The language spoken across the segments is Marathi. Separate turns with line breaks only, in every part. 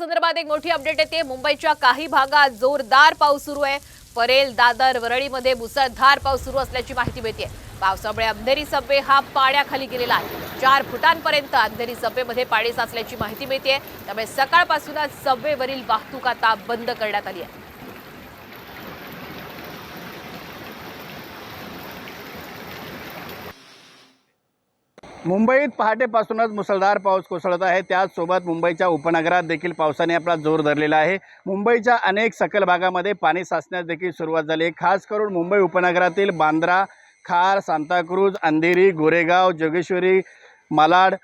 संदर्भात एक मोठी अपडेट येते। मुंबईच्या काही भागात जोरदार पाऊस सुरू आहे। परेल, दादर, वरळीमध्ये मुसळधार पाऊस सुरू असल्याची माहिती मिळते। पावसामुळे अंधेरी सबवे हा पाण्याखाली गेलेला आहे। 4 फुटांपर्यंत अंधेरी सबवेमध्ये पाणी साचल्याची माहिती मिळते। त्यामुळे सकाळपासूनच सबवेवरील वाहतूक आता बंद करण्यात आली आहे।
मुंबईत पहाटेपासूनच मुसळधार पाऊस कोसळत आहे। त्याचसोबत मुंबईच्या उपनगरात देखील पावसाने आपला जोर धरलेला आहे। मुंबईच्या अनेक सखल भागामध्ये पाणी साचण्यास देखील सुरुवात झाली आहे। खास करून मुंबई उपनगरातील बांद्रा, खार, सांताक्रूज, अंधेरी, गोरेगाव, जोगेश्वरी, मालाड,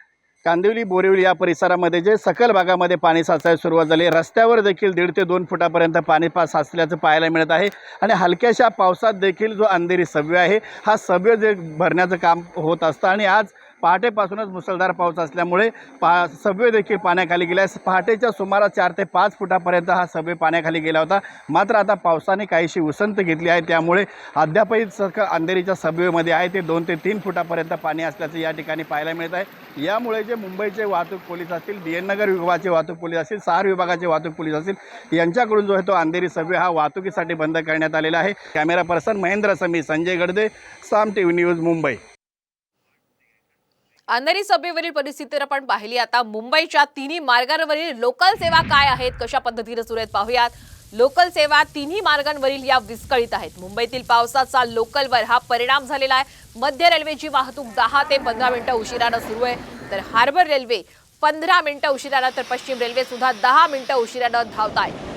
कांदिवली, बोरिवली या परिसरामध्ये जे सखल भागामध्ये पाणी साचायला सुरुवात झाली आहे। रस्त्यावर देखील 1.5 ते 2 फुटापर्यंत पाणी साचल्याचं पाहायला मिळत आहे। आणि हलक्याशा पावसात देखील जो अंधेरी सबवे आहे हा सबवे जे भरण्याचं काम होत असतं आणि आज पहाटेपासूनच मुसळधार पाऊस असल्यामुळे सबवे देखील पाण्याखाली गेला आहे। पहाटेच्या सुमारास 4 ते 5 फुटापर्यंत हा सबवे पाण्याखाली गेला होता। मात्र आता पावसाने काहीशी उसंत घेतली आहे, त्यामुळे अद्यापही अंधेरीच्या सबवेमध्ये आहे ते 2 ते 3 फुटापर्यंत पाणी असल्याचं या ठिकाणी पाहायला मिळत आहे। यामुळे जे मुंबईचे वाहतूक पोलीस असतील, DN नगर विभागाचे वाहतूक पोलीस असतील, शहर विभागाचे वाहतूक पोलीस असतील, यांच्याकडून जो आहे तो अंधेरी सबवे हा वाहतुकीसाठी बंद करण्यात आलेला आहे। कॅमेरा पर्सन महेंद्र समी, संजय गडदे, साम TV न्यूज, मुंबई।
अंधेरी सबवेवरील परिस्थिती आपण पाहिली। आता मुंबईच्या तिन्ही मार्गांवरील लोकल सेवा काय आहेत, कशा पद्धतीने सुरू आहेत पाहूयात। लोकल सेवा तिन्ही मार्गांवरील या विस्कळीत आहेत। मुंबईतील पावसाचा लोकलवर हा परिणाम झालेला आहे। मध्य रेल्वेची वाहतूक 10 ते 15 मिनिटं उशिराने सुरू आहे, तर हार्बर रेल्वे 15 मिनिटं उशिराने, तर पश्चिम रेल्वे सुद्धा 10 मिनिटं उशिराने धावत आहे।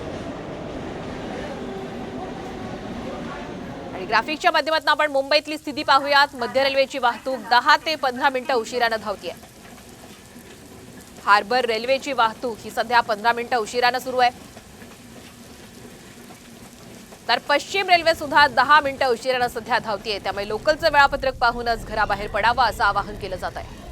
ग्राफिकच्या माध्यमातून आपण मुंबईतली स्थिती पाहूयात। मध्य रेल्वेची वाहतूक 10 ते 15 मिनिटं उशिराने धावते। हार्बर रेल्वेची वाहतूक ही सध्या 15 मिनिटं उशिराने सुरू आहे, तर पश्चिम रेल्वे सुद्धा 10 मिनिटं उशिराने सध्या धावते। त्यामुळे लोकलचं वेळापत्रक पाहूनच घराबाहेर पडावं असं आवाहन केलं जात आहे।